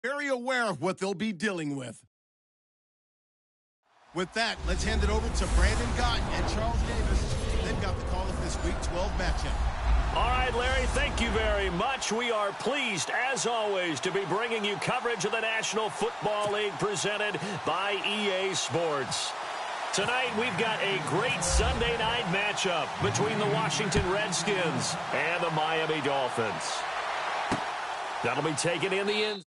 very aware of what they'll be dealing with. With that, let's hand it over to Brandon Gott and Charles Davis. They've got the call of this Week 12 matchup. All right, Larry, thank you very much. We are pleased, as always, to be bringing you coverage of the National Football League presented by EA Sports. Tonight, we've got a great Sunday night matchup between the Washington Redskins and the Miami Dolphins. That'll be taken in the end.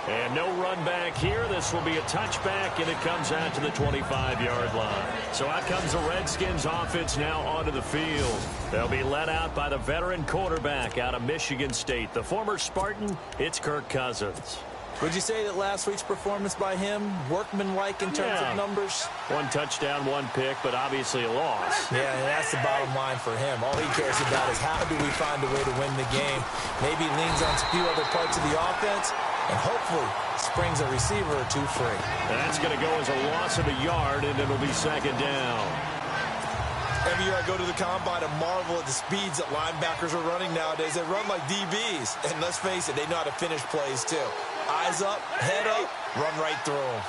And no run back here. This will be a touchback, and it comes out to the 25-yard line. So out comes the Redskins offense now onto the field. They'll be led out by the veteran quarterback out of Michigan State. The former Spartan, it's Kirk Cousins. Would you say that last week's performance by him, workmanlike in terms of numbers? One touchdown, one pick, but obviously a loss. Yeah, and that's the bottom line for him. All he cares about is how do we find a way to win the game. Maybe leans on a few other parts of the offense, and hopefully springs a receiver or two free. That's going to go as a loss of a yard, and it'll be second down. Every year I go to the combine and marvel at the speeds that linebackers are running nowadays. They run like DBs, and let's face it, they know how to finish plays too. Eyes up, head up, run right through them.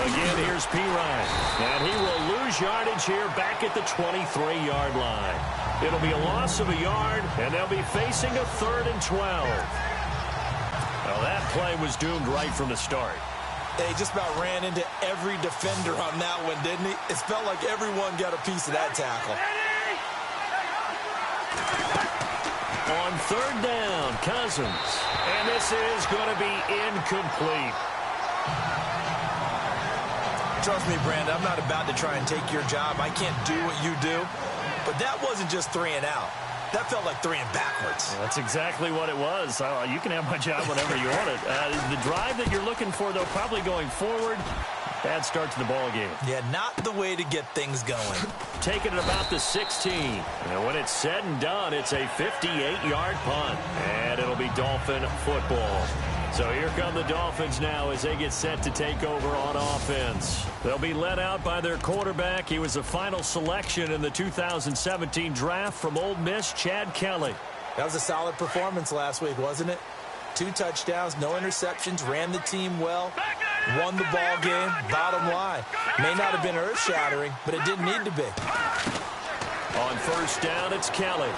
Again, here's P. Ryan, and he will lose yardage here back at the 23-yard line. It'll be a loss of a yard, and they'll be facing a 3rd and 12. Well, that play was doomed right from the start. They just about ran into every defender on that one, didn't he? It felt like everyone got a piece of that tackle. On 3rd down, Cousins. And this is going to be incomplete. Trust me, Brandon, I'm not about to try and take your job. I can't do what you do. But that wasn't just 3 and out. That felt like 3 and backwards. Yeah, that's exactly what it was. You can have my job whenever you want it. The drive that you're looking for, though, probably going forward. Bad start to the ball game. Yeah, not the way to get things going. Taking it about the 16. And when it's said and done, it's a 58-yard punt. And it'll be Dolphin football. So here come the Dolphins now as they get set to take over on offense. They'll be led out by their quarterback. He was the final selection in the 2017 draft from Ole Miss, Chad Kelly. That was a solid performance last week, wasn't it? 2 touchdowns, no interceptions, ran the team well, won the ball game. Bottom line, may not have been earth-shattering, but it didn't need to be. On 1st down, it's Kelly.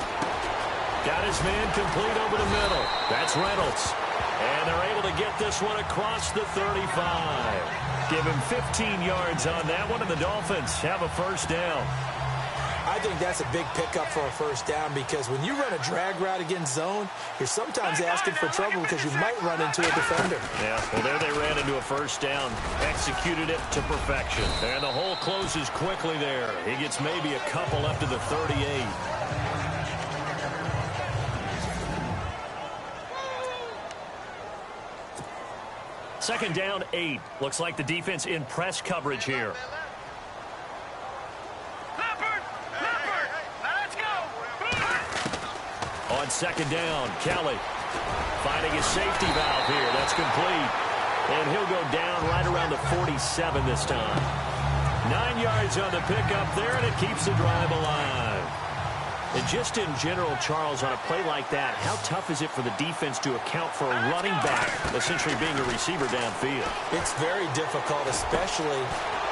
Got his man complete over the middle. That's Reynolds. And they're able to get this one across the 35. Give him 15 yards on that one, and the Dolphins have a 1st down. I think that's a big pickup for a 1st down because when you run a drag route against zone, you're sometimes asking for trouble because you might run into a defender. Yeah, well, there they ran into a 1st down, executed it to perfection. And the hole closes quickly there. He gets maybe a couple up to the 38. Second down, 8. Looks like the defense in press coverage here. On 2nd down, Kelly finding his safety valve here. That's complete. And he'll go down right around the 47 this time. 9 yards on the pickup there, and it keeps the drive alive. And just in general, Charles, on a play like that, how tough is it for the defense to account for a running back essentially being a receiver downfield? It's very difficult, especially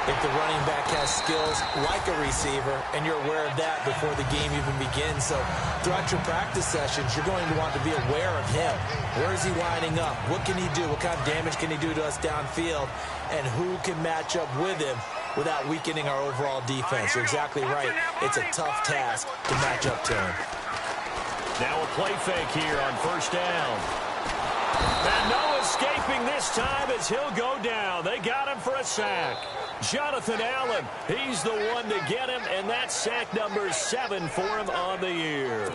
if the running back has skills like a receiver, and you're aware of that before the game even begins. So throughout your practice sessions, you're going to want to be aware of him. Where is he lining up? What can he do? What kind of damage can he do to us downfield? And who can match up with him without weakening our overall defense? You're exactly right. It's a tough task to match up to him. Now a play fake here on 1st down. And no escaping this time as he'll go down. They got him for a sack. Jonathan Allen, he's the one to get him, and that's sack number 7 for him on the year.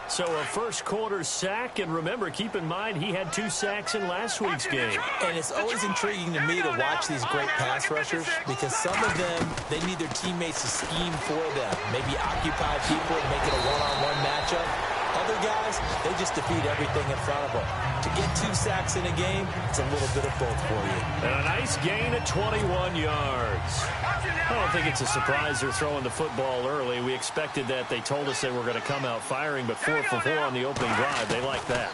So a 1st quarter sack, and remember, keep in mind, he had 2 sacks in last week's game. And it's always intriguing to me to watch these great pass rushers because some of them, they need their teammates to scheme for them. Maybe occupy people and make it a one-on-one matchup. other guys, they just defeat everything in front of them. To get 2 sacks in a game, it's a little bit of both for you. And a nice gain of 21 yards. I don't think it's a surprise they're throwing the football early. We expected that. They told us they were going to come out firing, but 4 for 4 on the opening drive. They like that.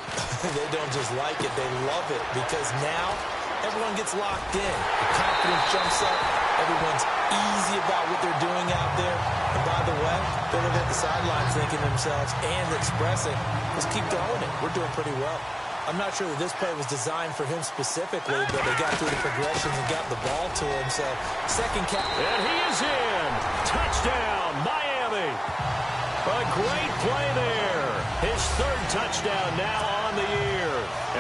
They don't just like it, they love it, because now everyone gets locked in. The confidence jumps up. Everyone's easy about what they're doing out there. And by the way, they're looking at the sidelines thinking to themselves and expressing, let's keep throwing it. We're doing pretty well. I'm not sure that this play was designed for him specifically, but they got through the progressions and got the ball to him. So, second catch. And he is in. Touchdown, Miami. A great play there. His 3rd touchdown now on the year.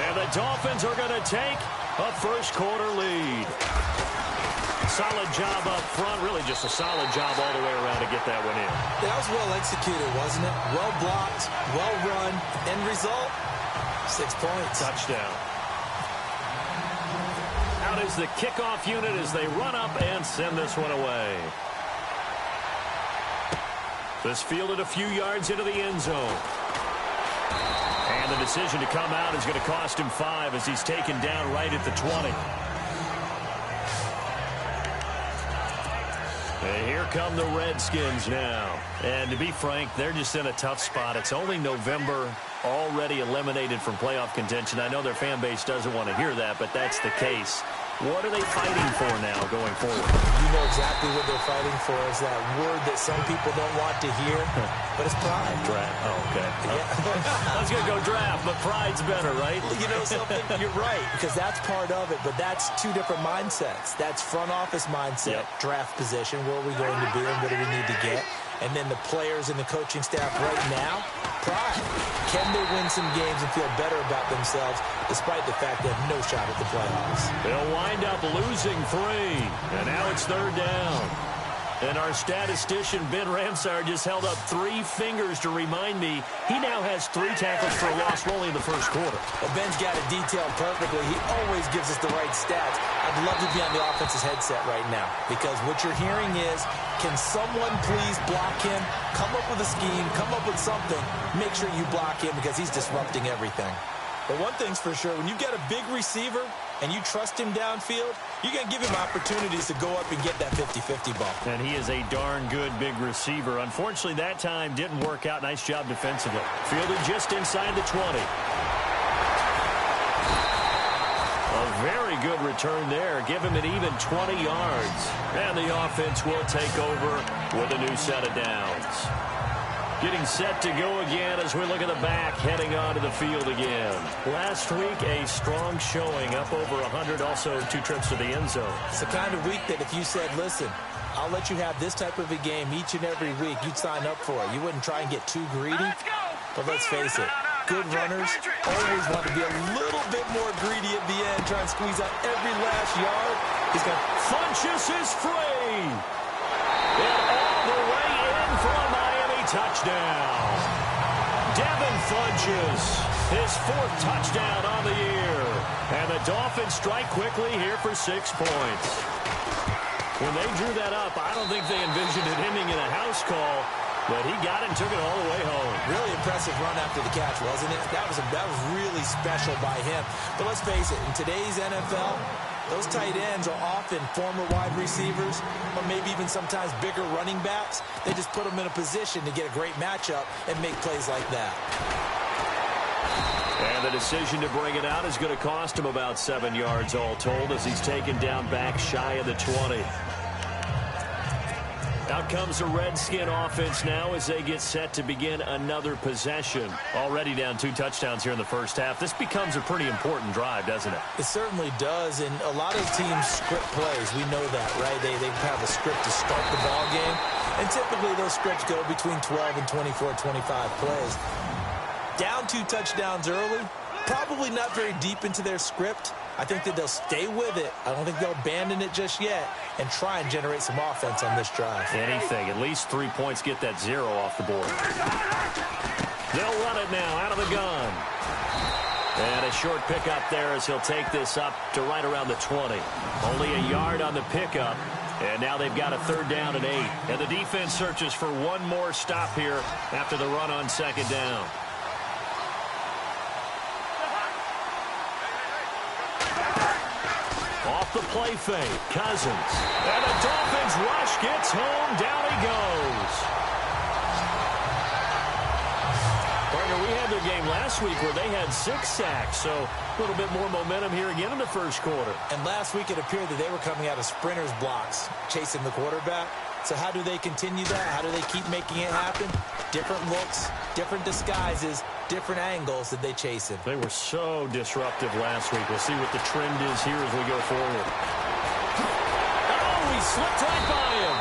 And the Dolphins are going to take a first-quarter lead. Solid job up front. Really just a solid job all the way around to get that one in. That was well executed, wasn't it? Well blocked, well run. End result, 6 points. Touchdown. Out is the kickoff unit as they run up and send this one away. This fielded a few yards into the end zone. And the decision to come out is going to cost him 5 as he's taken down right at the 20. And here come the Redskins now. And to be frank, they're just in a tough spot. It's only November, already eliminated from playoff contention. I know their fan base doesn't want to hear that, but that's the case. What are they fighting for now going forward? You know exactly what they're fighting for is that word that some people don't want to hear, but it's pride. Draft. Oh, okay. Yeah. I was going to go draft, but pride's better, right? You know something? You're right, because that's part of it, but that's 2 different mindsets. That's front office mindset, draft position, where are we going to be and what do we need to get? And then the players and the coaching staff right now, pride. Can they win some games and feel better about themselves despite the fact they have no shot at the playoffs? They'll wind up losing 3, and now it's 3rd down. And our statistician, Ben Ramsar, just held up 3 fingers to remind me he now has 3 tackles for a loss only in the first quarter. Well, Ben's got it detailed perfectly. He always gives us the right stats. I'd love to be on the offense's headset right now because what you're hearing is, can someone please block him? Come up with a scheme. Come up with something. Make sure you block him because he's disrupting everything. But one thing's for sure, when you've got a big receiver and you trust him downfield, you're going to give him opportunities to go up and get that 50-50 ball. And he is a darn good big receiver. Unfortunately, that time didn't work out. Nice job defensively. Fielded just inside the 20. A very good return there. Give him an even 20 yards. And the offense will take over with a new set of downs. Getting set to go again as we look at the back, heading onto the field again. Last week, a strong showing, up over 100, also 2 trips to the end zone. It's the kind of week that if you said, listen, I'll let you have this type of a game each and every week, you'd sign up for it. You wouldn't try and get too greedy. But let's face it, good runners always want to be a little bit more greedy at the end, try and squeeze out every last yard. He's got Funchess is free. And all the way in for a Miami touchdown. Devin Funchess, his 4th touchdown on the year. And the Dolphins strike quickly here for 6 points. When they drew that up, I don't think they envisioned it ending in a house call, but he got it and took it all the way home. Really impressive run after the catch, wasn't it? That was really special by him. But let's face it, in today's NFL, those tight ends are often former wide receivers or maybe even sometimes bigger running backs. They just put them in a position to get a great matchup and make plays like that. And the decision to bring it out is going to cost him about 7 yards all told as he's taken down back shy of the 20. Out comes the Redskin offense now as they get set to begin another possession. Already down 2 touchdowns here in the first half. This becomes a pretty important drive, doesn't it? It certainly does, and a lot of teams script plays. We know that, right? They have a script to start the ball game, and typically those scripts go between 12 and 24, 25 plays. Down 2 touchdowns early, probably not very deep into their script. I think that they'll stay with it. I don't think they'll abandon it just yet and try and generate some offense on this drive. Anything. At least 3 points, get that 0 off the board. They'll run it now out of the gun. And a short pickup there as he'll take this up to right around the 20. Only a yard on the pickup. And now they've got a 3rd down and 8. And the defense searches for one more stop here after the run on 2nd down. play fake. Cousins. And the Dolphins rush gets home. Down he goes. Partner, we had their game last week where they had 6 sacks, so a little bit more momentum here again in the first quarter. And last week it appeared that they were coming out of sprinters blocks, chasing the quarterback. So how do they continue that? How do they keep making it happen? Different looks, different disguises, different angles that they chase him. They were so disruptive last week. We'll see what the trend is here as we go forward. Oh, he slipped right by him.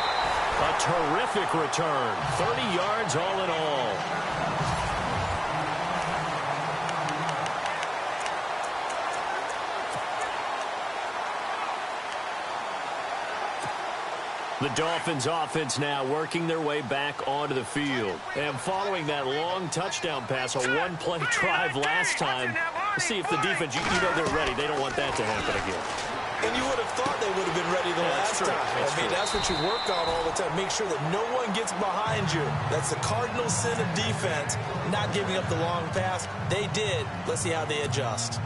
A terrific return. 30 yards all in all. The Dolphins offense now working their way back onto the field. And following that long touchdown pass, a one-play drive last time, see if the defense, you know they're ready. They don't want that to happen again. And you would have thought they would have been ready the last time. That's what you work on all the time. Make sure that no one gets behind you. That's the cardinal sin of defense, not giving up the long pass. They did. Let's see how they adjust.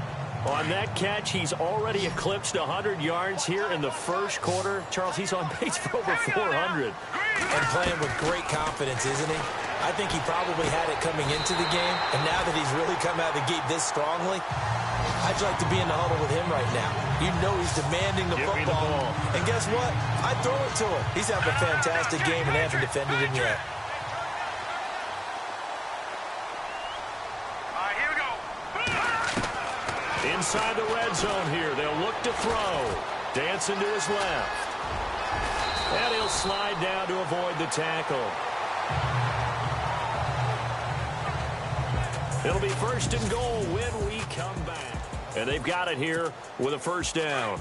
On that catch, he's already eclipsed 100 yards here in the first quarter. Charles, he's on pace for over 400. And playing with great confidence, isn't he? I think he probably had it coming into the game, and now that he's really come out of the gate this strongly, I'd like to be in the huddle with him right now. You know he's demanding the football. And guess what? I'd throw it to him. He's having a fantastic game, and they haven't defended him yet. Inside the red zone here. They'll look to throw. Dancing to his left. And he'll slide down to avoid the tackle. It'll be first and goal when we come back. And they've got it here with a first down.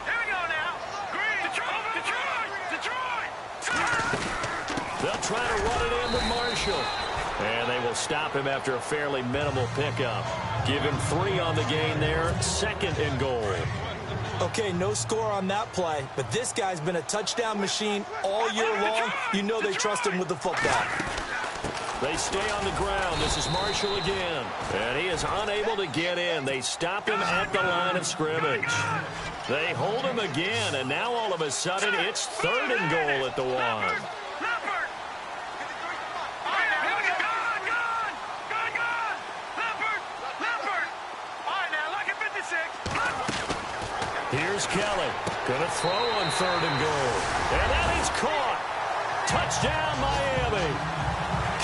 Here we go now. Green. Detroit. They'll try to run it into Marshall. And they will stop him after a fairly minimal pickup. Give him 3 on the gain there. Second and goal. Okay, no score on that play, but this guy's been a touchdown machine all year long. You know they trust him with the football. They stay on the ground. This is Marshall again. And he is unable to get in. They stop him at the line of scrimmage. They hold him again, and now all of a sudden it's third and goal at the 1. Here's Kelly. Going to throw on third and goal. And that is caught. Touchdown, Miami.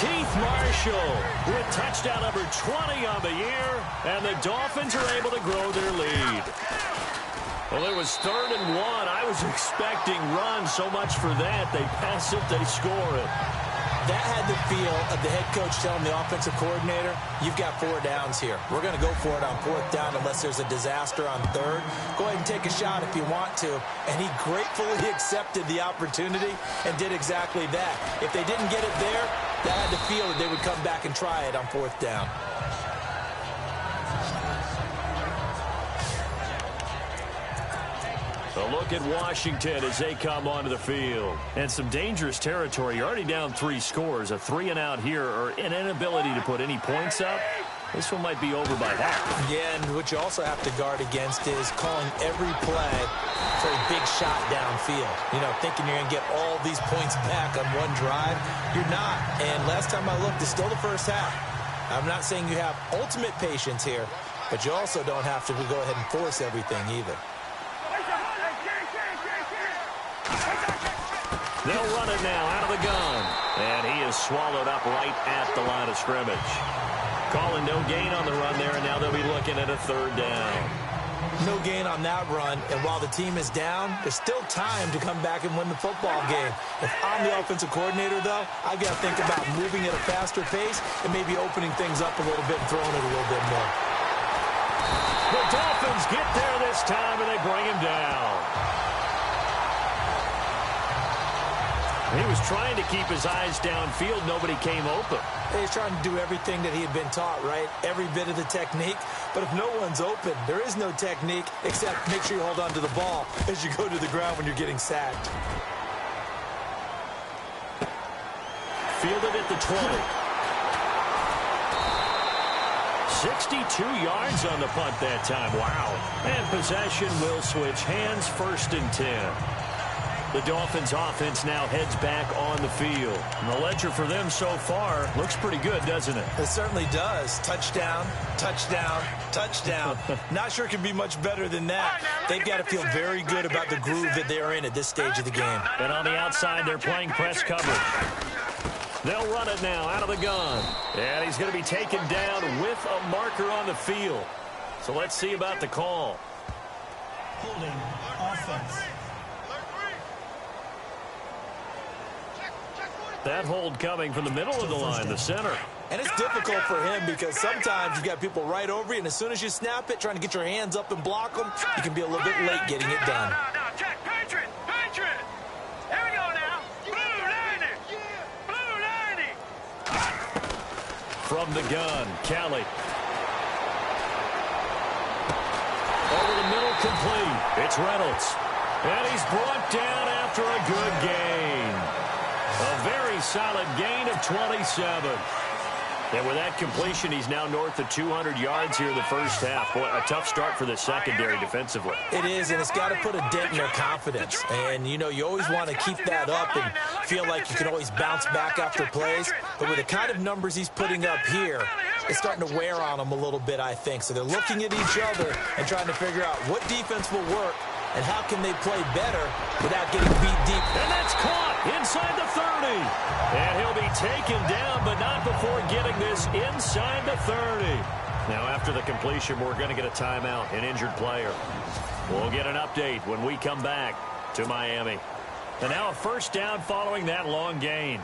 Keith Marshall with touchdown number 20 on the year. And the Dolphins are able to grow their lead. Well, it was third and 1. I was expecting run so much for that. They pass it, they score it. That had the feel of the head coach telling the offensive coordinator, you've got 4 downs here. We're going to go for it on 4th down unless there's a disaster on 3rd. Go ahead and take a shot if you want to. And he gratefully accepted the opportunity and did exactly that. If they didn't get it there, that had the feel that they would come back and try it on 4th down. A look at Washington as they come onto the field. And some dangerous territory. You're already down 3 scores. A 3-and-out here, or an inability to put any points up. This one might be over by half. Yeah, and what you also have to guard against is calling every play for a big shot downfield. You know, thinking you're going to get all these points back on one drive. You're not. And last time I looked, it's still the first half. I'm not saying you have ultimate patience here, but you also don't have to go ahead and force everything either. They'll run it now out of the gun. And he is swallowed up right at the line of scrimmage. Calling no gain on the run there, and now they'll be looking at a 3rd down. No gain on that run, and while the team is down, there's still time to come back and win the football game. If I'm the offensive coordinator, though, I've got to think about moving at a faster pace and maybe opening things up a little bit and throwing it a little bit more. The Dolphins get there this time, and they bring him down. He was trying to keep his eyes downfield. Nobody came open. He's trying to do everything that he had been taught, right? Every bit of the technique. But if no one's open, there is no technique except make sure you hold on to the ball as you go to the ground when you're getting sacked. Fielded at the 20. 62 yards on the punt that time. Wow. And possession will switch hands, 1st and 10. The Dolphins offense now heads back on the field. And the ledger for them so far looks pretty good, doesn't it? It certainly does. Touchdown, touchdown, touchdown. Not sure it can be much better than that. They've got to feel very good about the groove that they are in at this stage of the game. And on the outside, they're playing press coverage. They'll run it now out of the gun. And he's going to be taken down with a marker on the field. So let's see about the call. Holding offense. That hold coming from the middle of the line, the center. And it's difficult for him because sometimes you've got people right over you, and as soon as you snap it, trying to get your hands up and block them, you can be a little bit late getting it done. No, check. Patriot. Here we go now. Blue 90. Blue 90. From the gun, Kelly. Over the middle, complete. It's Reynolds. And he's brought down after a good gain. A very solid gain of 27. And with that completion, he's now north of 200 yards here in the first half. Boy, a tough start for the secondary defensively. It is, and it's got to put a dent in their confidence. And, you know, you always want to keep that up and feel like you can always bounce back after plays. But with the kind of numbers he's putting up here, it's starting to wear on them a little bit, I think. So they're looking at each other and trying to figure out what defense will work and how can they play better without getting beat deep. And that's caught inside the 30. And he'll be taken down, but not before getting this inside the 30. Now, after the completion, we're going to get a timeout, an injured player. We'll get an update when we come back to Miami. And now a first down following that long gain.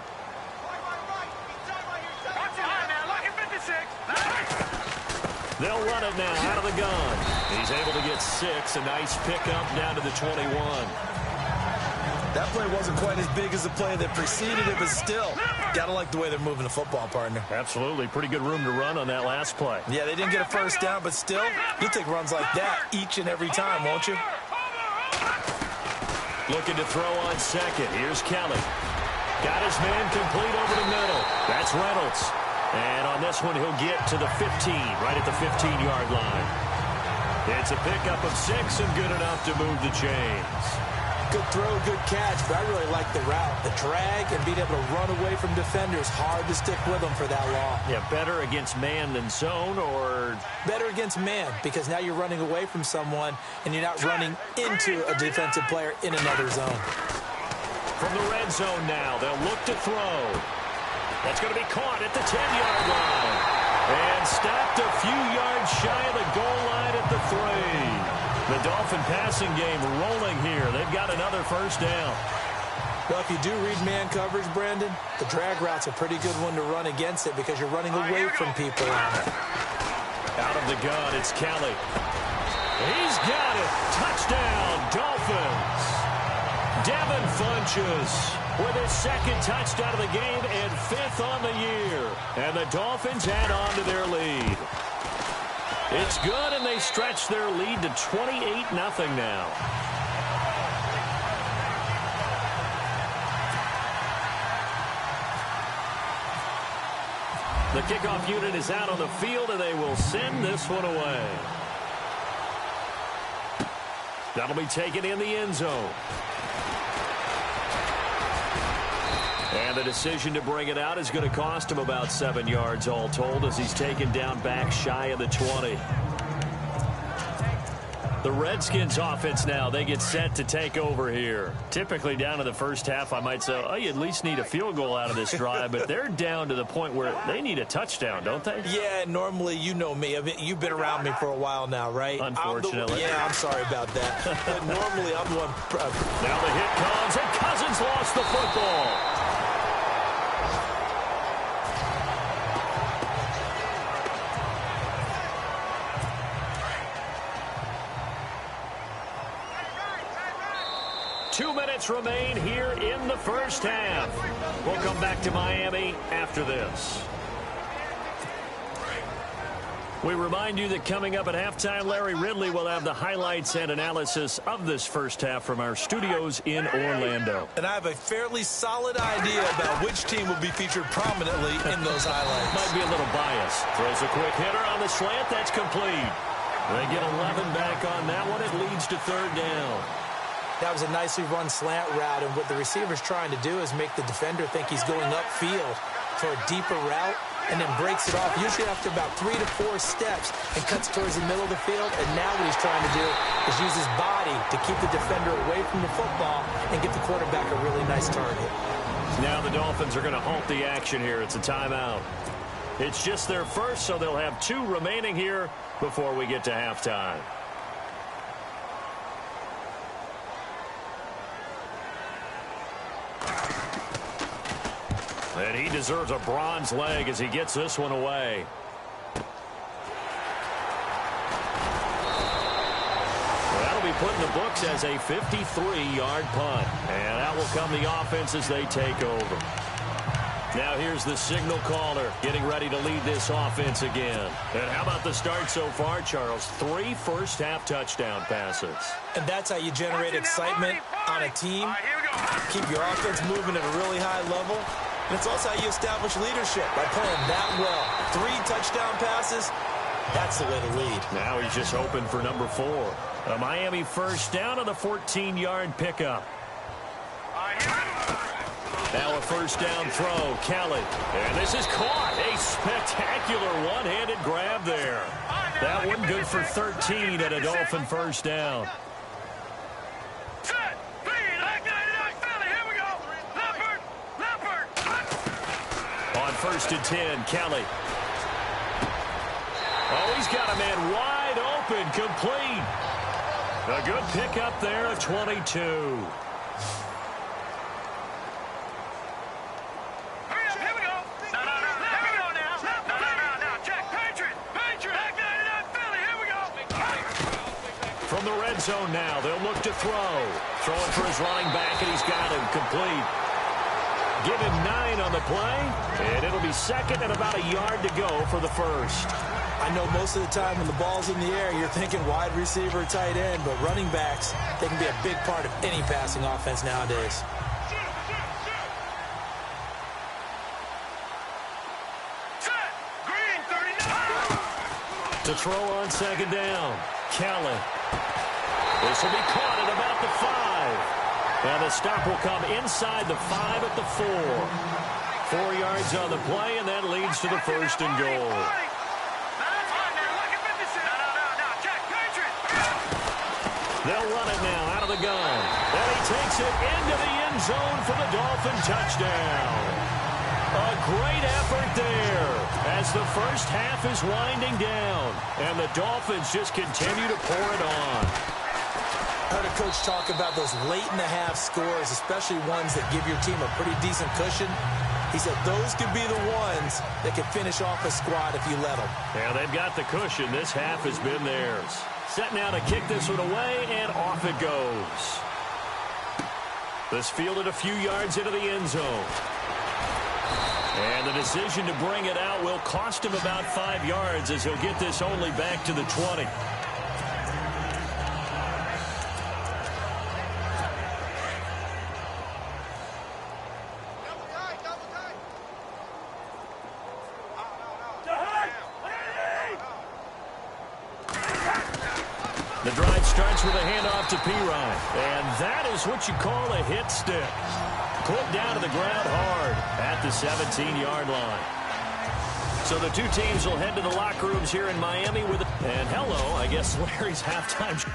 They'll run it now out of the gun. He's able to get 6. A nice pickup down to the 21. That play wasn't quite as big as the play that preceded it, but still, gotta like the way they're moving the football, partner. Absolutely. Pretty good room to run on that last play. Yeah, they didn't get a first down, but still, you'll take runs like that each and every time, won't you? Looking to throw on second. Here's Kelly. Got his man complete over the middle. That's Reynolds. And on this one, he'll get to the 15, right at the 15-yard line. It's a pickup of 6 and good enough to move the chains. Good throw, good catch, but I really like the route. The drag and being able to run away from defenders, hard to stick with them for that long. Yeah, better against man than zone, or? Better against man, because now you're running away from someone and you're not running into a defensive player in another zone. From the red zone now, they'll look to throw. That's going to be caught at the 10-yard line. And stopped a few yards shy of the goal line at the 3. The Dolphin passing game rolling here. They've got another first down. Well, if you do read man coverage, Brandon, the drag route's a pretty good one to run against it because you're running away from people on it. Out of the gun, it's Kelly. He's got it. Touchdown, Dolphins. Devin Funches with his 2nd touchdown of the game and 5th on the year. And the Dolphins add on to their lead. It's good, and they stretch their lead to 28-0 now. The kickoff unit is out on the field, and they will send this one away. That'll be taken in the end zone. And the decision to bring it out is going to cost him about 7 yards all told as he's taken down back shy of the 20. The Redskins offense now, they get set to take over here. Typically down to the first half, I might say, oh, you at least need a field goal out of this drive, but they're down to the point where they need a touchdown, don't they? Yeah, normally, you know me. I mean, you've been around me for a while now, right? Unfortunately. I'm sorry about that. But normally, I'm the one. Now the hit comes, and Cousins lost the football. Remain here in the first half. We'll come back to Miami after this. We remind you that coming up at halftime, Larry Ridley will have the highlights and analysis of this first half from our studios in Orlando. And I have a fairly solid idea about which team will be featured prominently in those highlights. Might be a little biased. Throws a quick hitter on the slant. That's complete. They get 11 back on that one. It leads to third down. That was a nicely run slant route, and what the receiver's trying to do is make the defender think he's going upfield for a deeper route, and then breaks it off, usually after about 3 to 4 steps, and cuts towards the middle of the field. And now what he's trying to do is use his body to keep the defender away from the football and get the quarterback a really nice target. Now the Dolphins are going to halt the action here. It's a timeout. It's just their first, so they'll have 2 remaining here before we get to halftime. And he deserves a bronze leg as he gets this one away. That'll be put in the books as a 53-yard punt. And that will come the offense as they take over. Now here's the signal caller getting ready to lead this offense again. And how about the start so far, Charles? 3 first-half touchdown passes. And that's how you generate excitement on a team. Keep your offense moving at a really high level. And it's also how you establish leadership, by playing that well. 3 touchdown passes, that's the way to lead. Now he's just hoping for number 4. A Miami first down on the 14-yard pickup. Now a first down throw, Kelly. And this is caught. A spectacular one-handed grab there. That one good for 13 at a Dolphin first down. First and 10, Kelly. Oh, he's got a man wide open, complete. A good pickup there of 22. Hurry up, here we go. No, here we go now. No, check. Patriot. Back 99 Philly, here we go. From the red zone now, they'll look to throw. Throwing for his running back, and he's got him complete. Give him 9 on the play, and it'll be second and about a yard to go for the first. I know most of the time when the ball's in the air, you're thinking wide receiver, tight end, but running backs, they can be a big part of any passing offense nowadays. Set. Green 39. To throw on second down, Kelly. This will be caught at about the 5. And the stop will come inside the 5 at the 4. 4 yards on the play, and that leads to the first and goal. They'll run it now out of the gun. And he takes it into the end zone for the Dolphin touchdown. A great effort there as the first half is winding down. And the Dolphins just continue to pour it on. I heard a coach talk about those late-in-the-half scores, especially ones that give your team a pretty decent cushion. He said those could be the ones that can finish off a squad if you let them. Yeah, they've got the cushion. This half has been theirs. Set now to kick this one away, and off it goes. This fielded a few yards into the end zone. And the decision to bring it out will cost him about 5 yards as he'll get this only back to the 20. The drive starts with a handoff to Pirine. And that is what you call a hit stick. Put down to the ground hard at the 17-yard line. So the 2 teams will head to the locker rooms here in Miami with it. And hello, I guess Larry's halftime.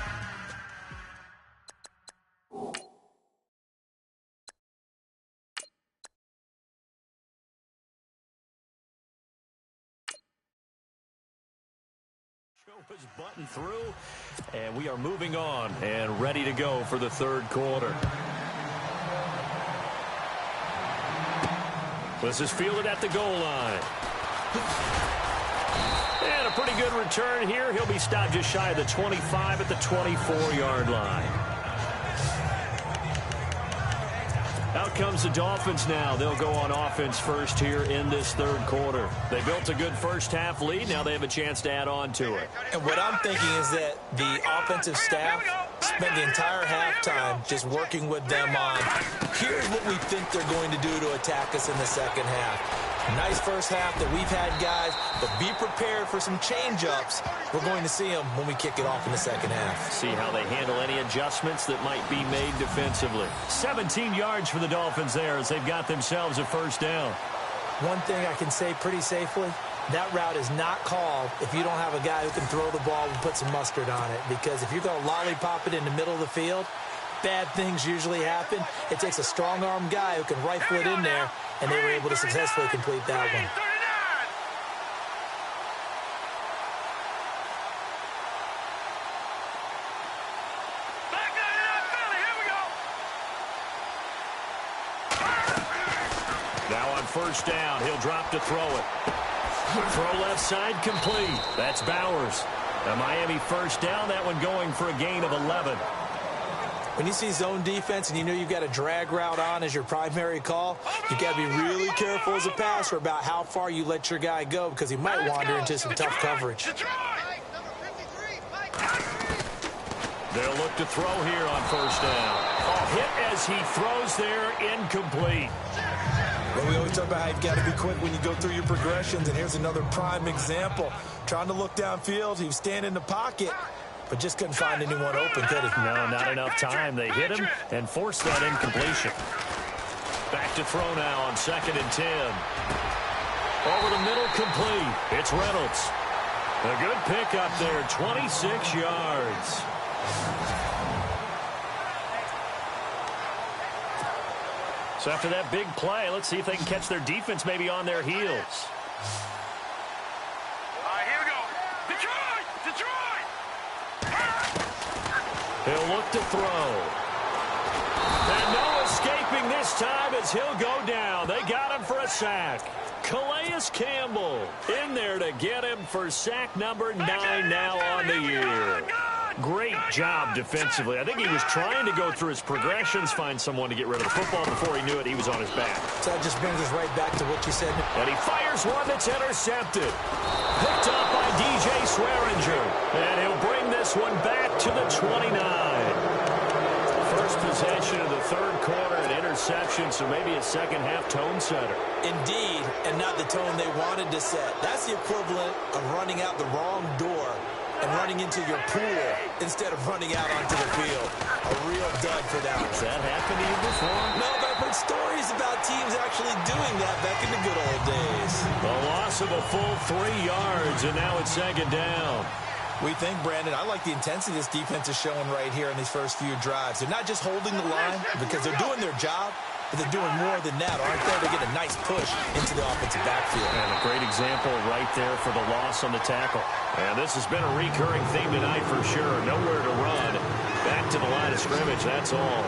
Was buttoned through, and we are moving on and ready to go for the third quarter. This is fielded at the goal line. And a pretty good return here. He'll be stopped just shy of the 25 at the 24-yard line. Out comes the Dolphins now. They'll go on offense first here in this third quarter. They built a good first-half lead. Now they have a chance to add on to it. And what I'm thinking is that the offensive staff spent the entire halftime just working with them on, here's what we think they're going to do to attack us in the second half. Nice first half that we've had, guys, but be prepared for some change-ups. We're going to see them when we kick it off in the second half. See how they handle any adjustments that might be made defensively. 17 yards for the Dolphins there as they've got themselves a first down. One thing I can say pretty safely, that route is not called if you don't have a guy who can throw the ball and put some mustard on it. Because if you're going to lollipop it in the middle of the field, bad things usually happen. It takes a strong-arm guy who can rifle it in there, and they were able to successfully complete that one. Now on first down, he'll drop to throw it. Throw left side complete. That's Bowers. A Miami first down, that one going for a gain of 11. When you see zone defense and you know you've got a drag route on as your primary call, you've got to be really careful as a passer about how far you let your guy go because he might wander into some tough coverage. They'll look to throw here on first down. A hit as he throws there, incomplete. Well, we always talk about how you've got to be quick when you go through your progressions, and here's another prime example. Trying to look downfield, he was standing in the pocket, but just couldn't find anyone open, could he? No, not enough time. They hit him and forced that incompletion. Back to throw now on 2nd and 10. Over the middle, complete. It's Reynolds. A good pick up there, 26 yards. So after that big play, let's see if they can catch their defense maybe on their heels. All right, here we go. Detroit! Detroit! He'll look to throw. And no escaping this time as he'll go down. They got him for a sack. Calais Campbell in there to get him for sack number 9 now on the year. Great job defensively. I think he was trying to go through his progressions, find someone to get rid of the football. Before he knew it, he was on his back. So that just brings us right back to what you said. And he fires one that's intercepted. Picked up by DJ Swearinger. And he'll bring this one back to the 29. First possession of the third quarter, an interception, so maybe a second-half tone setter. Indeed, and not the tone they wanted to set. That's the equivalent of running out the wrong door and running into your pool instead of running out onto the field. A real dud for that one. Has that happened to you before? No, but I've heard stories about teams actually doing that back in the good old days. A loss of a full 3 yards, and now it's 2nd down. We think, Brandon, I like the intensity this defense is showing right here in these first few drives. They're not just holding the line because they're doing their job, but they're doing more than that, aren't they? They get a nice push into the offensive backfield. And a great example right there for the loss on the tackle. And this has been a recurring theme tonight for sure. Nowhere to run. Back to the line of scrimmage, that's all.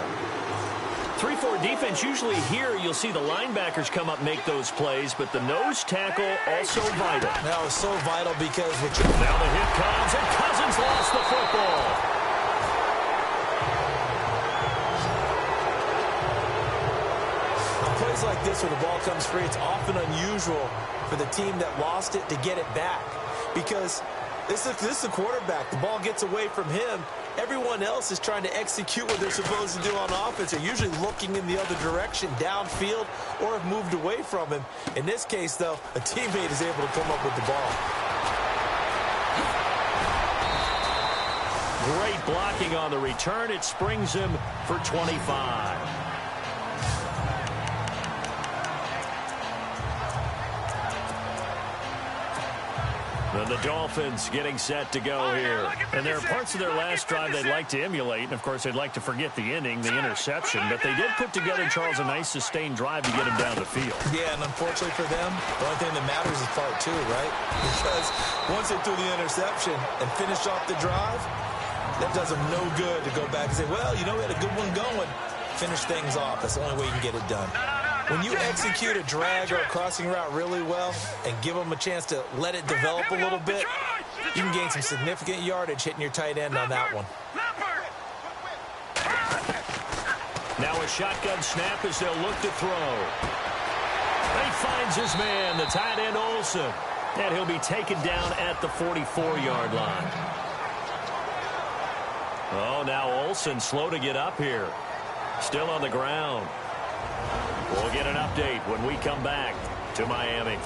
3-4 defense, usually here you'll see the linebackers come up make those plays, but the nose tackle also vital. That was so vital because now the hit comes, and Cousins lost the football. Plays like this where the ball comes free, it's often unusual for the team that lost it to get it back because this is the quarterback. The ball gets away from him. Everyone else is trying to execute what they're supposed to do on offense. They're usually looking in the other direction, downfield, or have moved away from him. In this case, though, a teammate is able to come up with the ball. Great blocking on the return. It springs him for 25. And the Dolphins getting set to go here. And there are parts of their last drive they'd like to emulate. And, of course, they'd like to forget the inning, the interception. But they did put together, Charles, a nice sustained drive to get him down the field. Yeah, and unfortunately for them, the only thing that matters is part 2, right? Because once they threw the interception and finished off the drive, that does them no good to go back and say, well, you know, we had a good one going. Finish things off. That's the only way you can get it done. When you execute a drag or a crossing route really well and give them a chance to let it develop a little bit, you can gain some significant yardage hitting your tight end on that one. Now a shotgun snap as they'll look to throw. He finds his man, the tight end Olsen. And he'll be taken down at the 44-yard line. Oh, now Olsen slow to get up here. Still on the ground. We'll get an update when we come back to Miami.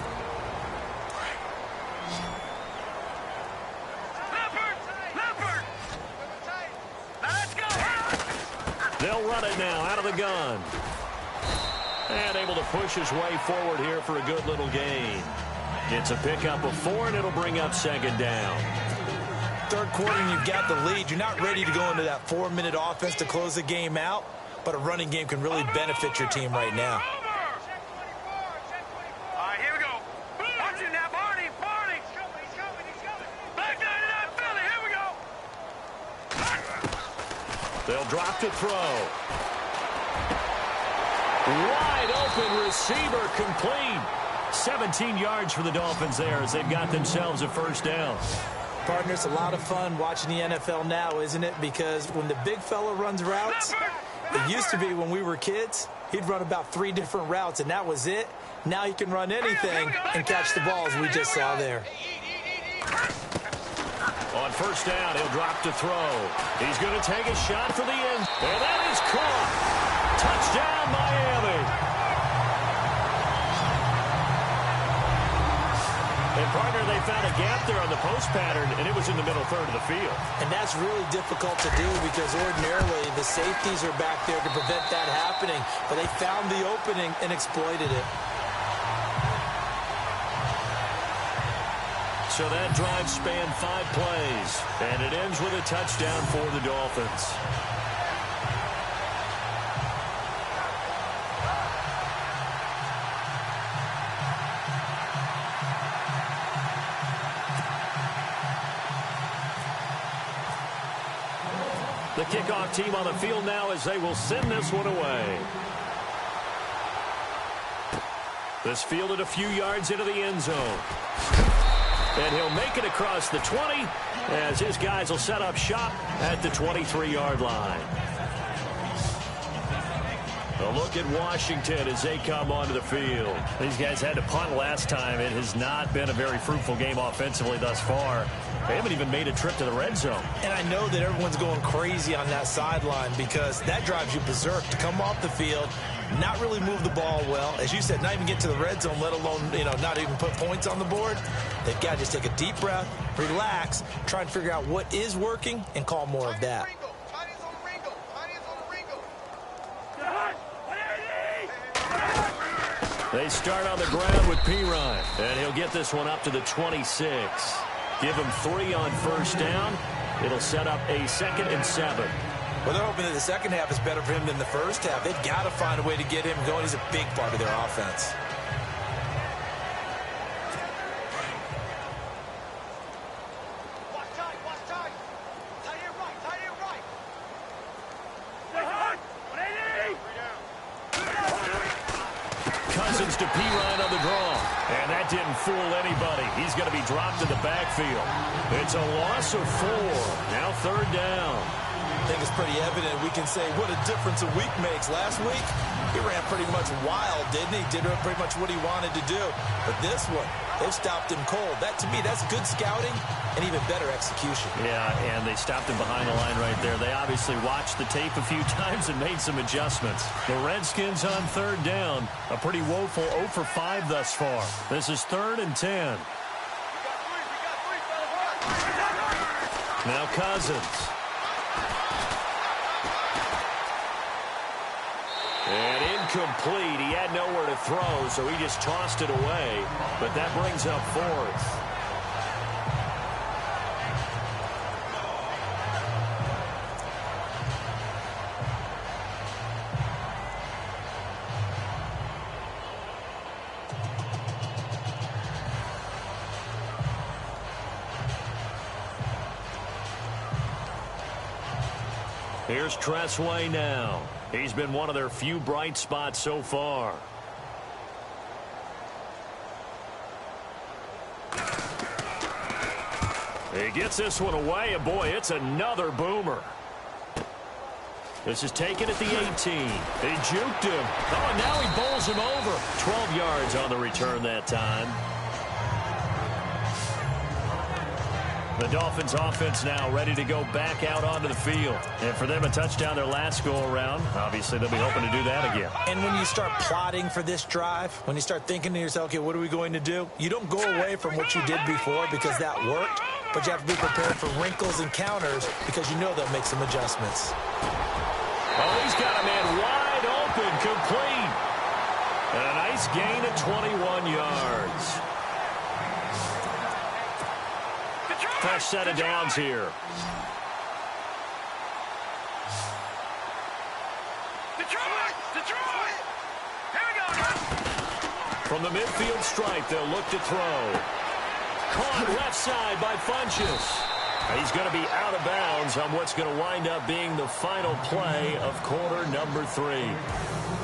They'll run it now out of the gun. And able to push his way forward here for a good little gain. It's a pickup of 4, and it'll bring up second down. Third quarter, and you've got the lead. You're not ready to go into that 4-minute offense to close the game out, but a running game can really benefit your team right now. All right, here we go. Watch it now, Barney. Barney. He's coming. Back 99 Philly. Here we go. They'll drop to throw. Wide open receiver complete. 17 yards for the Dolphins there as they've got themselves a first down. Partner, it's a lot of fun watching the NFL now, isn't it? Because when the big fella runs routes, it used to be when we were kids, he'd run about 3 different routes, and that was it. Now he can run anything and catch the balls we just saw there. On first down, he'll drop to throw. He's going to take a shot for the end. And that is caught. Touchdown, Miami. And, partner, they found a gap there on the post pattern, and it was in the middle third of the field. And that's really difficult to do because ordinarily the safeties are back there to prevent that happening. But they found the opening and exploited it. So that drive spanned 5 plays, and it ends with a touchdown for the Dolphins. The kickoff team on the field now as they will send this one away. This fielded a few yards into the end zone. And he'll make it across the 20 as his guys will set up shop at the 23-yard line. A look at Washington as they come onto the field. These guys had to punt last time. It has not been a very fruitful game offensively thus far. They haven't even made a trip to the red zone. And I know that everyone's going crazy on that sideline because that drives you berserk to come off the field, not really move the ball well. As you said, not even get to the red zone, let alone, not even put points on the board. They've got to just take a deep breath, relax, try and figure out what is working, and call more of that. They start on the ground with Pirine, and he'll get this one up to the 26. Give him 3 on first down. It'll set up a 2nd and 7. Well, they're hoping that the second half is better for him than the first half. They've got to find a way to get him going. He's a big part of their offense. Cousins to Pirine on the draw. And that didn't fool anybody. He's going to be dropped in the backfield. It's a loss of 4. Now 3rd down. I think it's pretty evident. We can say what a difference a week makes. Last week, he ran pretty much wild, didn't he? Did pretty much what he wanted to do. But this one, they've stopped him cold. That, to me, that's good scouting and even better execution. Yeah, and they stopped him behind the line right there. They obviously watched the tape a few times and made some adjustments. The Redskins on 3rd down. A pretty woeful 0 for 5 thus far. This is 3rd and 10. Now Cousins. And incomplete. He had nowhere to throw, so he just tossed it away. But that brings up 4th. Here's Tressway now. He's been one of their few bright spots so far. He gets this one away, and boy, it's another boomer. This is taken at the 18. He juked him. Oh, and now he bowls him over. 12 yards on the return that time. The Dolphins offense now ready to go back out onto the field. And for them, a touchdown their last go-around. Obviously, they'll be hoping to do that again. And when you start plotting for this drive, when you start thinking to yourself, okay, what are we going to do? You don't go away from what you did before because that worked, but you have to be prepared for wrinkles and counters because you know they'll make some adjustments. Oh, he's got a man wide open, complete. And a nice gain of 21 yards. Fresh set of downs here. Detroit! Here we go. From the midfield stripe, they'll look to throw. Caught left side by Funchess. He's going to be out of bounds on what's going to wind up being the final play of quarter number 3.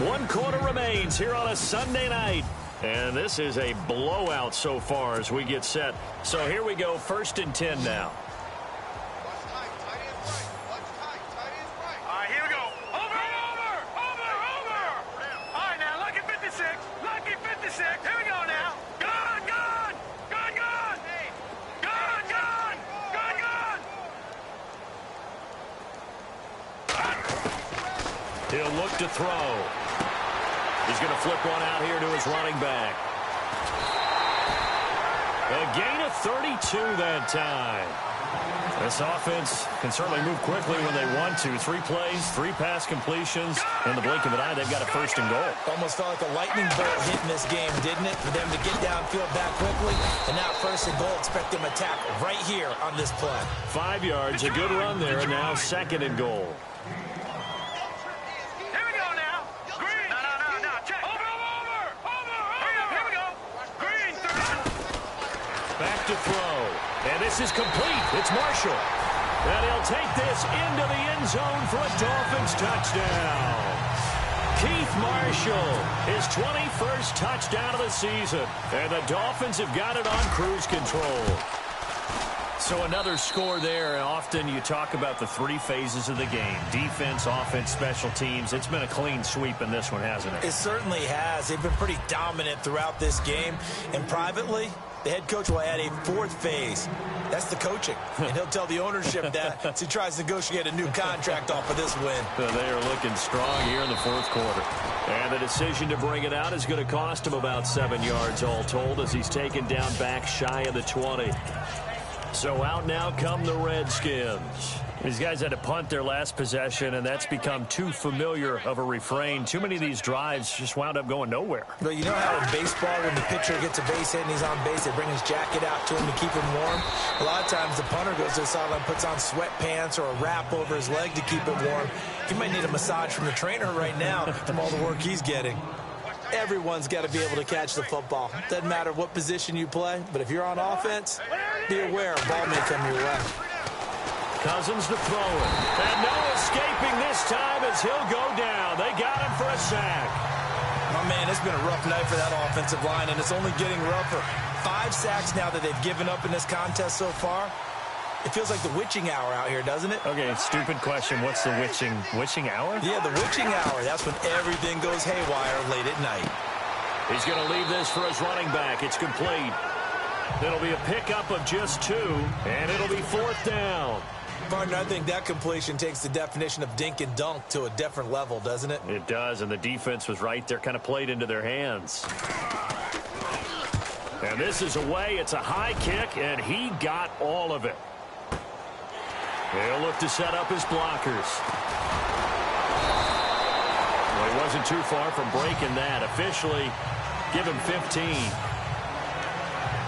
1 quarter remains here on a Sunday night. And this is a blowout so far as we get set. So here we go, 1st and 10 now. All right, here we go. Over! All right, now, lucky 56. Here we go now. Gone! He'll look to throw. He's going to flip one out here to his running back. A gain of 32 that time. This offense can certainly move quickly when they want to. 3 plays, 3 pass completions. In the blink of an eye, they've got a 1st and goal. Almost felt like a lightning bolt hit in this game, didn't it? For them to get downfield back quickly. And now 1st and goal, expect them to attack right here on this play. 5 yards, a good run there, and now 2nd and goal. Back to throw. And this is complete. It's Marshall. And he'll take this into the end zone for a Dolphins touchdown. Keith Marshall, his 21st touchdown of the season. And the Dolphins have got it on cruise control. So another score there. Often you talk about the 3 phases of the game. Defense, offense, special teams. It's been a clean sweep in this one, hasn't it? It certainly has. They've been pretty dominant throughout this game. And privately, the head coach will add a 4th phase. That's the coaching. And he'll tell the ownership that as he tries to negotiate a new contract off of this win. They are looking strong here in the 4th quarter. And the decision to bring it out is going to cost him about 7 yards all told as he's taken down back shy of the 20. So out now come the Redskins. These guys had to punt their last possession, and that's become too familiar of a refrain. Too many of these drives just wound up going nowhere. But you know how in baseball, when the pitcher gets a base hit and he's on base, they bring his jacket out to him to keep him warm? A lot of times the punter goes to the sideline, puts on sweatpants or a wrap over his leg to keep him warm. He might need a massage from the trainer right now from all the work he's getting. Everyone's got to be able to catch the football. Doesn't matter what position you play, but if you're on offense, be aware a ball may come your way. Cousins to throw it. And no escaping this time as he'll go down. They got him for a sack. Oh, man, it's been a rough night for that offensive line, and it's only getting rougher. 5 sacks now that they've given up in this contest so far. It feels like the witching hour out here, doesn't it? Okay, stupid question. What's the witching hour? Yeah, the witching hour. That's when everything goes haywire late at night. He's going to leave this for his running back. It's complete. It'll be a pickup of just 2, and it'll be 4th down. Partner, I think that completion takes the definition of dink and dunk to a different level, doesn't it? It does, and the defense was right there, kind of played into their hands. And this is away. It's a high kick, and he got all of it. He'll look to set up his blockers. Well, he wasn't too far from breaking that. Officially, give him 15.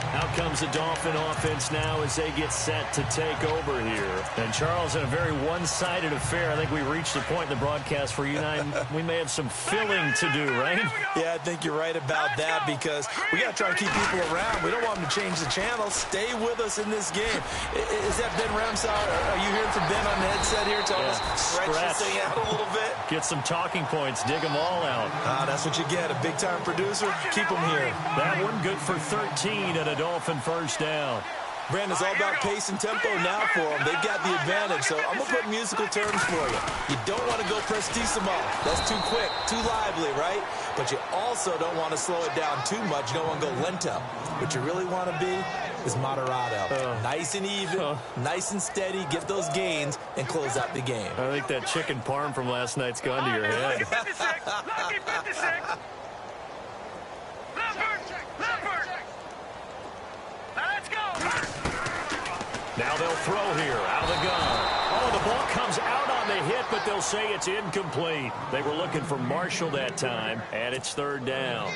Out comes the Dolphin offense now as they get set to take over here. And, Charles, in a very one-sided affair, I think we reached the point in the broadcast where you and I, we may have some filling to do, right? Yeah, I think you're right about that because we got to try to keep people around. We don't want them to change the channel. Stay with us in this game. Is that Ben Ramsau? Are you hearing from Ben on the headset here? Tell us stretch this thing out a little bit. Get some talking points. Dig them all out. That's what you get. A big-time producer. Keep them here. That one good for 13 and a Dolphin 1st down. Brandon's all about pace and tempo now for them. They've got the advantage, so I'm going to put musical terms for you. You don't want to go prestissimo. That's too quick, too lively, right? But you also don't want to slow it down too much. You don't want to go lento. What you really want to be is moderato. Nice and even, nice and steady, get those gains, and close out the game. I think that chicken parm from last night's gone to your head. Lucky 56. Lucky 56. Leopard. Let's go. Now they'll throw here, out of the gun. Oh, the ball comes out on the hit, but they'll say it's incomplete. They were looking for Marshall that time, and it's third down.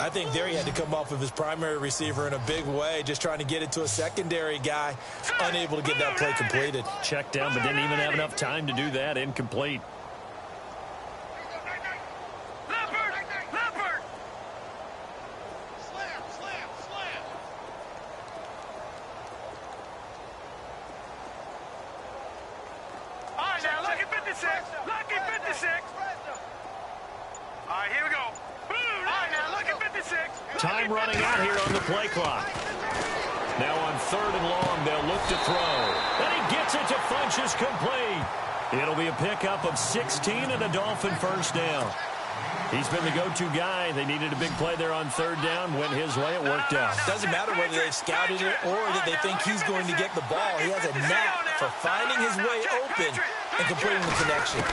I think there he had to come off of his primary receiver in a big way, just trying to get it to a secondary guy, unable to get that play completed. Checked down, but didn't even have enough time to do that. Incomplete. Leopard. Slam. All right, now, lucky 56. Lucky 56. All right, here we go. All right, now, lucky 56. Time running out here on the play clock. Now on third and long, they'll look to throw. And he gets it to Funchess complete. It'll be a pickup of 16 and a Dolphin first down. He's been the go-to guy. They needed a big play there on third down. Went his way. It worked out. Doesn't matter whether they've scouted it or that they think he's going to get the ball. He has a knack for finding his way open and completing the connection.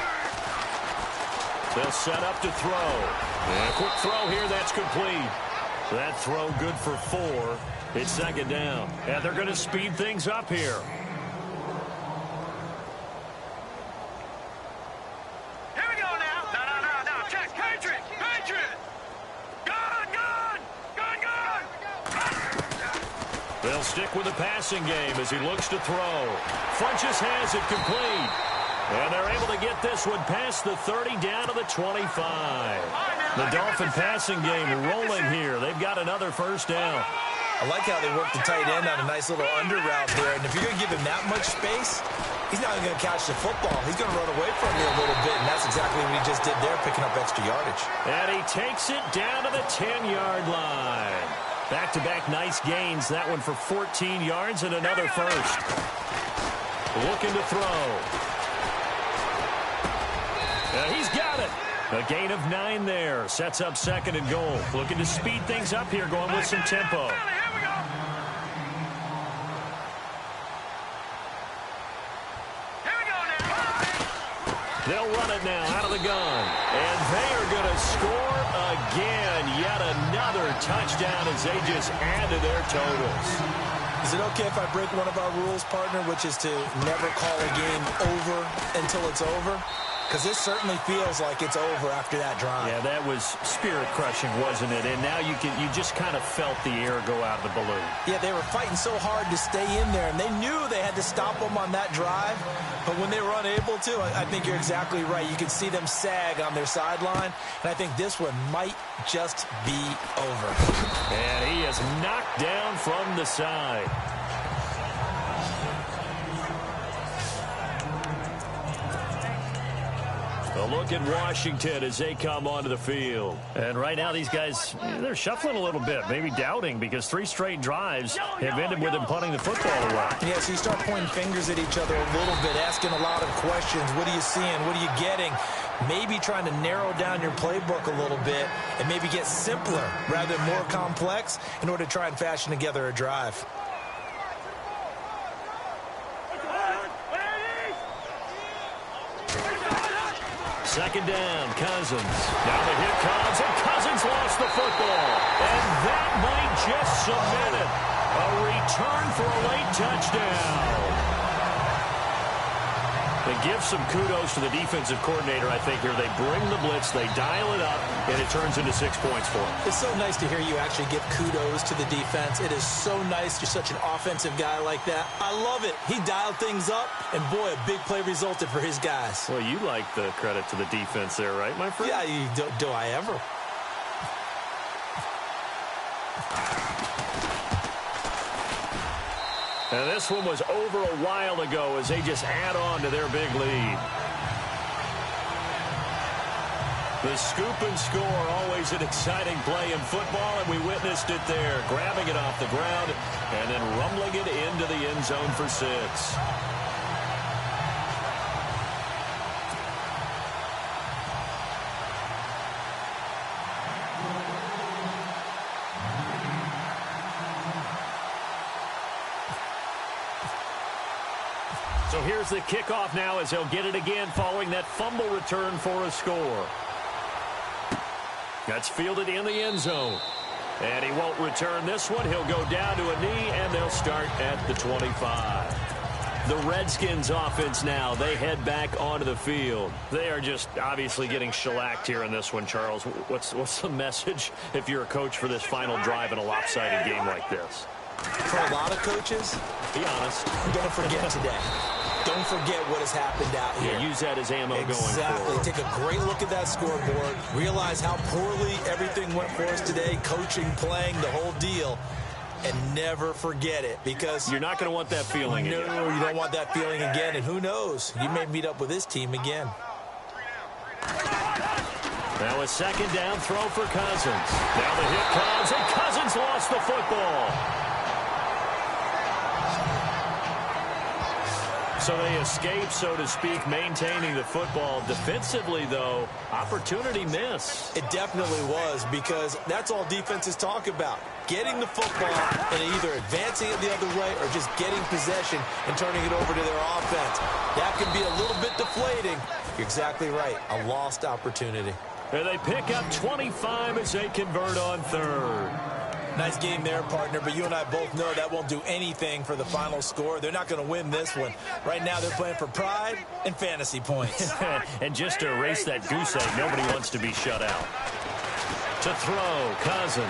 They'll set up to throw. And a quick throw here. That's complete. That throw good for 4. It's second down. And they're going to speed things up here. Here we go now. No. Check. Patriot. Gun. They'll stick with the passing game as he looks to throw. Funchess has it complete. And they're able to get this one past the 30 down to the 25. The Dolphin passing game rolling here. They've got another first down. I like how they work the tight end on a nice little under route there. And if you're going to give him that much space, he's not going to catch the football. He's going to run away from you a little bit, and that's exactly what he just did there, picking up extra yardage. And he takes it down to the 10-yard line. Back-to-back nice gains. That one for 14 yards and another first. Looking to throw. He's got it. A gain of 9 there. Sets up second and goal. Looking to speed things up here, going with some tempo. They'll run it now out of the gun. And they are going to score again. Yet another touchdown as they just add to their totals. Is it okay if I break one of our rules, partner, which is to never call a game over until it's over? Because this certainly feels like it's over after that drive. Yeah, that was spirit-crushing, wasn't it? And now you just kind of felt the air go out of the balloon. Yeah, they were fighting so hard to stay in there, and they knew they had to stop them on that drive. But when they were unable to, I think you're exactly right. You can see them sag on their sideline, and I think this one might just be over. And he is knocked down from the side. A look at Washington as they come onto the field. And right now these guys, they're shuffling a little bit, maybe doubting, because 3 straight drives have ended with them punting the football away. Yeah, so you start pointing fingers at each other a little bit, asking a lot of questions. What are you seeing? What are you getting? Maybe trying to narrow down your playbook a little bit and maybe get simpler rather than more complex in order to try and fashion together a drive. Second down, Cousins. Now the hit comes, and Cousins lost the football. And that might just cement it. A return for a late touchdown. They give some kudos to the defensive coordinator, I think, here. They bring the blitz, they dial it up, and it turns into 6 points for them. It's so nice to hear you actually give kudos to the defense. It is so nice. You're such an offensive guy like that. I love it. He dialed things up, and boy, a big play resulted for his guys. Well, you like the credit to the defense there, right, my friend? Yeah, do I ever? And this one was over a while ago as they just add on to their big lead. The scoop and score, always an exciting play in football, and we witnessed it there. Grabbing it off the ground And then rumbling it into the end zone for 6. So here's the kickoff now as he'll get it again following that fumble return for a score. That's fielded in the end zone. And he won't return this one. He'll go down to a knee, and they'll start at the 25. The Redskins offense now, they head back onto the field. They are just obviously getting shellacked here in this one, Charles. What's the message if you're a coach for this final drive in a lopsided game like this? For a lot of coaches, be honest, don't forget today. Don't forget what has happened out here. Yeah, use that as ammo going forward. Exactly. Take a great look at that scoreboard. Realize how poorly everything went for us today. Coaching, playing, the whole deal. And never forget it, because you're not going to want that feeling again. No, you don't want that feeling again. And who knows? You may meet up with this team again. Now a second down throw for Cousins. Now the hit comes, and Cousins lost the football. So they escape, so to speak, maintaining the football. Defensively, though, opportunity miss. It definitely was, because that's all defenses talk about. Getting the football and either advancing it the other way or just getting possession and turning it over to their offense. That can be a little bit deflating. You're exactly right. A lost opportunity. And they pick up 25 as they convert on third. Nice game there, partner, but you and I both know that won't do anything for the final score. They're not going to win this one. Right now, they're playing for pride and fantasy points. And just to erase that goose egg, nobody wants to be shut out. To throw, Cousins.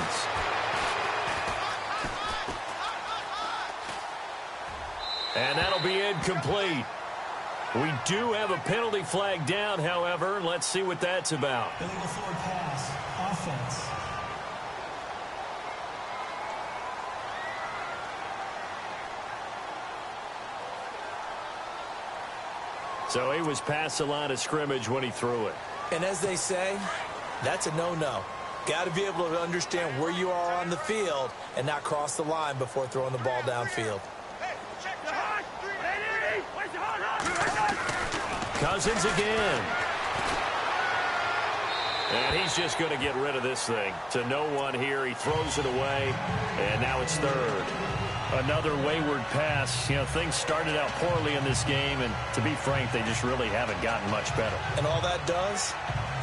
And that'll be incomplete. We do have a penalty flag down, however. Let's see what that's about. Illegal forward pass. Offense. So he was past the line of scrimmage when he threw it. And as they say, that's a no-no. Got to be able to understand where you are on the field and not cross the line before throwing the ball downfield. Cousins again. And he's just going to get rid of this thing. To no one here. He throws it away, and now it's third. Another wayward pass. You know, things started out poorly in this game, and to be frank, they just really haven't gotten much better. And all that does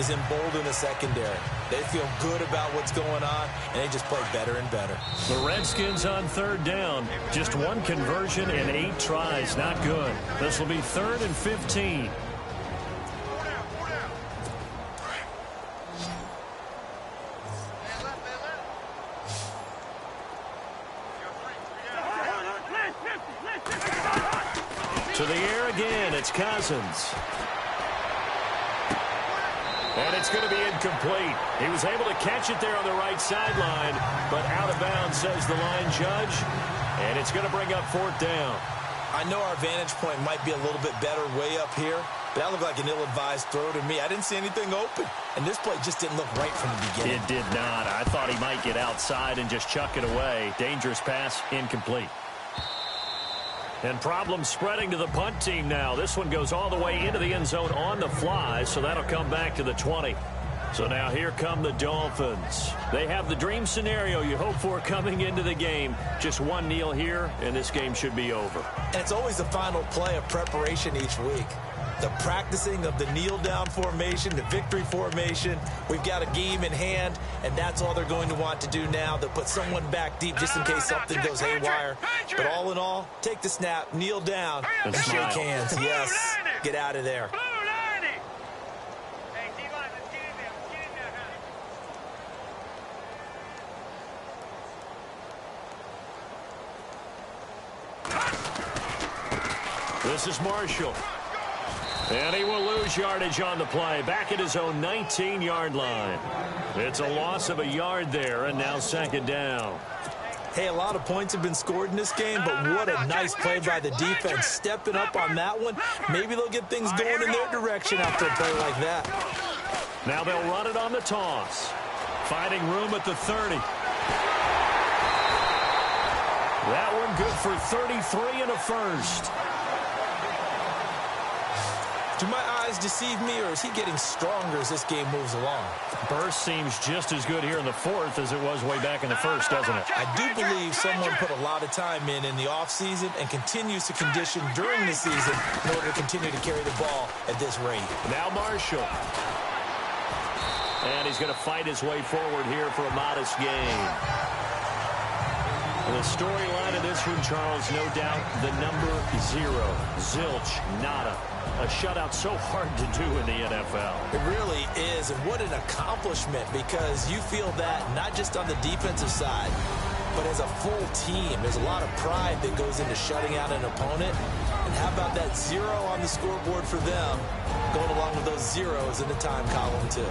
is embolden the secondary. They feel good about what's going on, and they just play better and better. The Redskins on third down. Just one conversion in 8 tries. Not good. This will be 3rd and 15. To the air again, it's Cousins. And it's going to be incomplete. He was able to catch it there on the right sideline, but out of bounds, says the line judge. And it's going to bring up 4th down. I know our vantage point might be a little bit better way up here, but that looked like an ill-advised throw to me. I didn't see anything open, and this play just didn't look right from the beginning. It did not. I thought he might get outside and just chuck it away. Dangerous pass, incomplete. And problems spreading to the punt team now. This one goes all the way into the end zone on the fly, so that'll come back to the 20. So now here come the Dolphins. They have the dream scenario you hope for coming into the game. Just one kneel here, and this game should be over. And it's always the final play of preparation each week. The practicing of the kneel-down formation, the victory formation. We've got a game in hand, and that's all they're going to want to do now. They'll put someone back deep just in case something goes haywire. But all in all, take the snap, kneel down, and shake hands. Yes, get out of there. This is Marshall. And he will lose yardage on the play. Back at his own 19-yard line. It's a loss of a yard there, and now 2nd down. Hey, a lot of points have been scored in this game, but what a nice play by the defense. Stepping up on that one. Maybe they'll get things going in their direction after a play like that. Now they'll run it on the toss. Finding room at the 30. That one good for 33 and a first. Do my eyes deceive me, or is he getting stronger as this game moves along? Burst seems just as good here in the fourth as it was way back in the first, doesn't it? I do believe someone put a lot of time in the offseason and continues to condition during the season in order to continue to carry the ball at this rate. Now Marshall. And he's going to fight his way forward here for a modest gain. The storyline of this one, Charles, no doubt the number 0. Zilch, nada. A shutout so hard to do in the NFL. It really is, and what an accomplishment, because you feel that not just on the defensive side, but as a full team. There's a lot of pride that goes into shutting out an opponent. And how about that 0 on the scoreboard for them, going along with those zeros in the time column, too.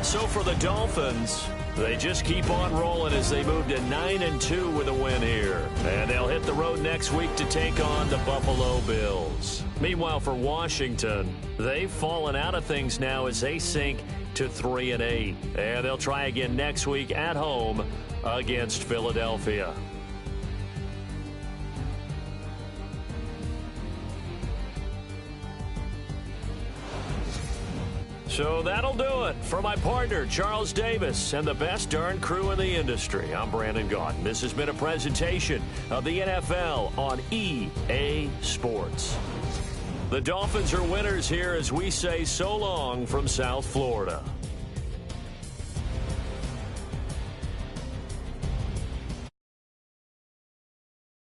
So for the Dolphins, they just keep on rolling as they move to 9-2 with a win here. And they'll hit the road next week to take on the Buffalo Bills. Meanwhile, for Washington, they've fallen out of things now as they sink to 3-8. And they'll try again next week at home against Philadelphia. So that'll do it for my partner, Charles Davis, and the best darn crew in the industry. I'm Brandon Gaudin. This has been a presentation of the NFL on EA Sports. The Dolphins are winners here as we say so long from South Florida.